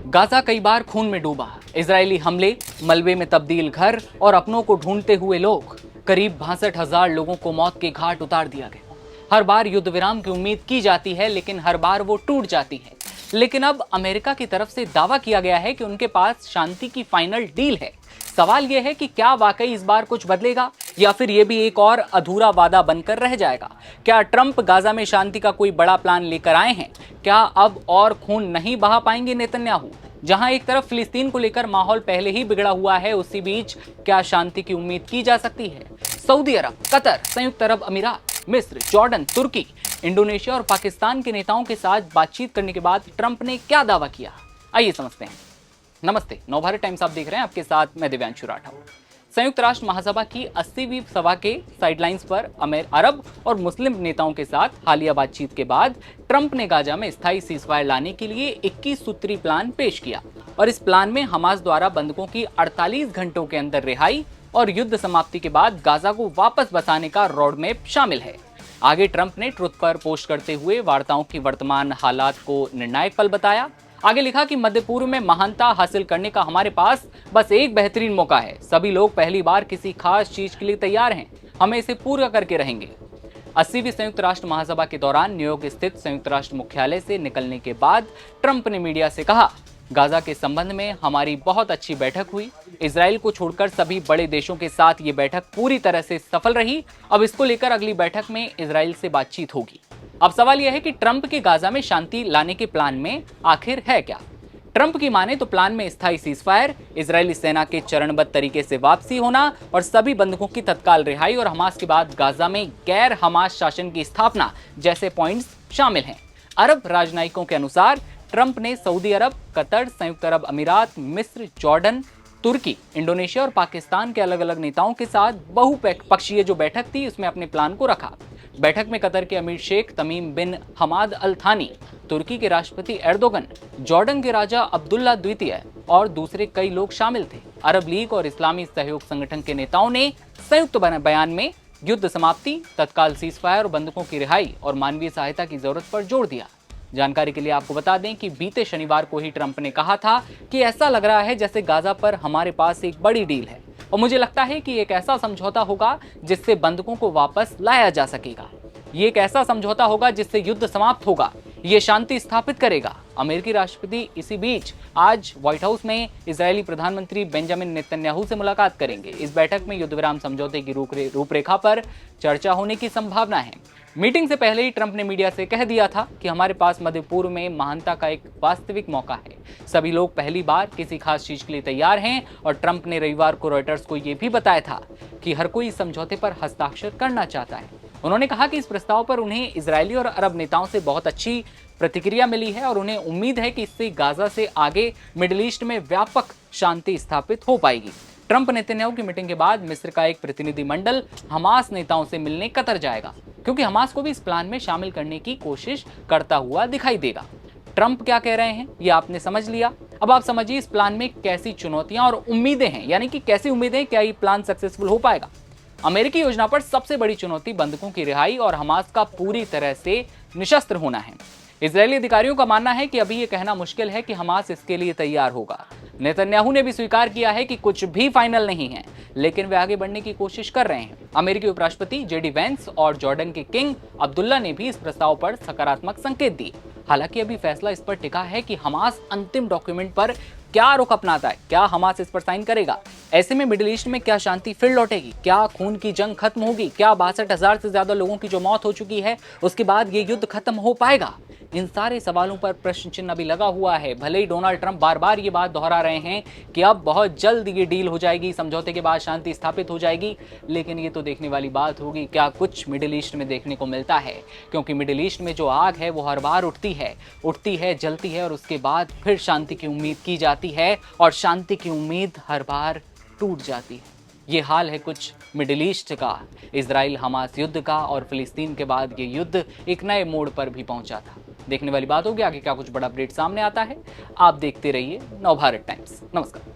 Gaza कई बार खून में डूबा, इजरायली हमले, मलबे में तब्दील घर और अपनों को ढूंढते हुए लोग, करीब 62,000 लोगों को मौत के घाट उतार दिया गया। हर बार युद्ध विराम की उम्मीद की जाती है, लेकिन हर बार वो टूट जाती है। लेकिन अब अमेरिका की तरफ से दावा किया गया है कि उनके पास शांति की फाइनल डील है। सवाल यह है कि क्या वाकई इस बार कुछ बदलेगा या फिर यह भी एक और अधूरा वादा बनकर रह जाएगा। क्या ट्रंप गाजा में शांति का कोई बड़ा प्लान लेकर आए हैं? क्या अब और खून नहीं बहा पाएंगे नेतन्याहू? जहां एक तरफ फिलिस्तीन को लेकर माहौल पहले ही बिगड़ा हुआ है, उसी बीच क्या शांति की उम्मीद की जा सकती है? सऊदी अरब, कतर, संयुक्त अरब अमीरात, मिस्र, जॉर्डन, तुर्की, इंडोनेशिया और पाकिस्तान के नेताओं के साथ बातचीत करने के बाद ट्रंप ने क्या दावा किया, आइए समझते हैं। नमस्ते, नवभारत टाइम्स आप देख रहे हैं, आपके साथ मैं दिव्यांशु राठौर। संयुक्त राष्ट्र महासभा की 80वीं सभा के साइडलाइंस पर अरब और मुस्लिम नेताओं के साथ हालिया बातचीत के बाद ट्रंप ने गाजा में स्थायी सीजफायर लाने के लिए 21 सूत्री प्लान पेश किया और इस प्लान में हमास द्वारा बंधकों की 48 घंटों के अंदर रिहाई और युद्ध समाप्ति के बाद गाजा को वापस बसाने का रोड मैप शामिल है। आगे ट्रंप ने ट्रुथ पर पोस्ट करते हुए वार्ताओं की वर्तमान हालात को निर्णायक पल बताया। आगे लिखा कि मध्य पूर्व में महानता हासिल करने का हमारे पास बस एक बेहतरीन मौका है। सभी लोग पहली बार किसी खास चीज के लिए तैयार हैं, हमें इसे पूरा करके रहेंगे। 80वीं संयुक्त राष्ट्र महासभा के दौरान न्यूयॉर्क स्थित संयुक्त राष्ट्र मुख्यालय से निकलने के बाद ट्रंप ने मीडिया से कहा, गाजा के संबंध में हमारी बहुत अच्छी बैठक हुई। इजराइल को छोड़कर सभी बड़े देशों के साथ ये बैठक पूरी तरह से सफल रही। अब इसको लेकर अगली बैठक में इजराइल से बातचीत होगी। अब सवाल यह है कि ट्रंप के गाजा में शांति लाने के प्लान में आखिर है क्या? ट्रंप की माने तो प्लान में स्थायी सीजफायर, इजरायली सेना के चरणबद्ध तरीके से वापसी होना और सभी बंधकों की तत्काल रिहाई और हमास के बाद गाजा में गैर हमास शासन की स्थापना जैसे पॉइंट्स शामिल हैं। अरब राजनयिकों के अनुसार ट्रंप ने सऊदी अरब, कतर, संयुक्त अरब अमीरात, मिस्र, जॉर्डन, तुर्की, इंडोनेशिया और पाकिस्तान के अलग अलग नेताओं के साथ बहुपक्षीय जो बैठक थी उसमें अपने प्लान को रखा। बैठक में कतर के अमीर शेख तमीम बिन हमाद अल थानी, तुर्की के राष्ट्रपति एर्दोगन, जॉर्डन के राजा अब्दुल्ला द्वितीय और दूसरे कई लोग शामिल थे। अरब लीग और इस्लामी सहयोग संगठन के नेताओं ने संयुक्त बयान में युद्ध समाप्ति, तत्काल सीजफायर और बंधकों की रिहाई और मानवीय सहायता की जरूरत पर जोर दिया। जानकारी के लिए आपको बता दें कि बीते शनिवार को ही ट्रंप ने कहा था कि ऐसा लग रहा है जैसे गाजा पर हमारे पास एक बड़ी डील है और मुझे लगता है कि एक ऐसा समझौता होगा जिससे बंधकों को वापस लाया जा सकेगा। ये एक ऐसा समझौता होगा जिससे युद्ध समाप्त होगा, ये शांति स्थापित करेगा। अमेरिकी राष्ट्रपति इसी बीच आज व्हाइट हाउस में इजरायली प्रधानमंत्री बेंजामिन नेतन्याहू से मुलाकात करेंगे। इस बैठक में युद्ध विराम समझौते की रूपरेखा पर चर्चा होने की संभावना है। मीटिंग से पहले ही ट्रंप ने मीडिया से कह दिया था कि हमारे पास मध्य पूर्व में महानता का एक वास्तविक मौका है। सभी लोग पहली बार किसी खास चीज के लिए तैयार हैं और ट्रंप ने रविवार को रॉयटर्स को यह भी बताया था कि हर कोई इस समझौते पर हस्ताक्षर करना चाहता है। उन्होंने कहा कि इस प्रस्ताव पर उन्हें इजरायली और अरब नेताओं से बहुत अच्छी प्रतिक्रिया मिली है और उन्हें उम्मीद है कि इससे गाजा से आगे मिडिल ईस्ट में व्यापक शांति स्थापित हो पाएगी। ट्रंप नेतन्याहू की मीटिंग के बाद मिस्र का एक प्रतिनिधिमंडल हमास नेताओं से मिलने कतर जाएगा, क्योंकि हमास को भी इस प्लान में शामिल करने की कोशिश करता हुआ दिखाई देगा। ट्रंप क्या कह रहे हैं ये आपने समझ लिया। अब आप समझिए इस प्लान में कैसी चुनौतियां और उम्मीदें हैं, यानी कि कैसी उम्मीदें, क्या ये प्लान सक्सेसफुल हो पाएगा। अमेरिकी योजना पर सबसे बड़ी चुनौती बंधकों की रिहाई और हमास का पूरी तरह से निशस्त्र होना है। इजरायली अधिकारियों का मानना है कि अभी यह कहना मुश्किल है कि हमास इसके लिए तैयार होगा। नेतन्याहू ने भी स्वीकार किया है कि कुछ भी फाइनल नहीं है, लेकिन वे आगे बढ़ने की कोशिश कर रहे हैं। अमेरिकी उपराष्ट्रपति जेडी वेंस और जॉर्डन के किंग अब्दुल्ला ने भी इस प्रस्ताव पर सकारात्मक संकेत दिए। हालांकि अभी फैसला इस पर टिका है कि हमास अंतिम डॉक्यूमेंट पर क्या रुख अपनाता है, क्या हमास इस पर साइन करेगा। ऐसे में मिडिल ईस्ट में क्या शांति फिर लौटेगी, क्या खून की जंग खत्म होगी, क्या 62,000 से ज्यादा लोगों की जो मौत हो चुकी है उसके बाद ये युद्ध खत्म हो पाएगा। इन सारे सवालों पर प्रश्न चिन्ह अभी लगा हुआ है। भले ही डोनाल्ड ट्रंप बार बार ये बात दोहरा रहे हैं कि अब बहुत जल्द ये डील हो जाएगी, समझौते के बाद शांति स्थापित हो जाएगी, लेकिन ये तो देखने वाली बात होगी क्या कुछ मिडिल ईस्ट में देखने को मिलता है, क्योंकि मिडिल ईस्ट में जो आग है वो हर बार उठती है, जलती है और उसके बाद फिर शांति की उम्मीद की जाती है और शांति की उम्मीद हर बार टूट जाती है। ये हाल है कुछ मिडिल ईस्ट का, इजराइल हमास युद्ध का, और फिलिस्तीन के बाद ये युद्ध एक नए मोड़ पर भी पहुंचा था। देखने वाली बात होगी आगे क्या कुछ बड़ा अपडेट सामने आता है। आप देखते रहिए नवभारत टाइम्स। नमस्कार।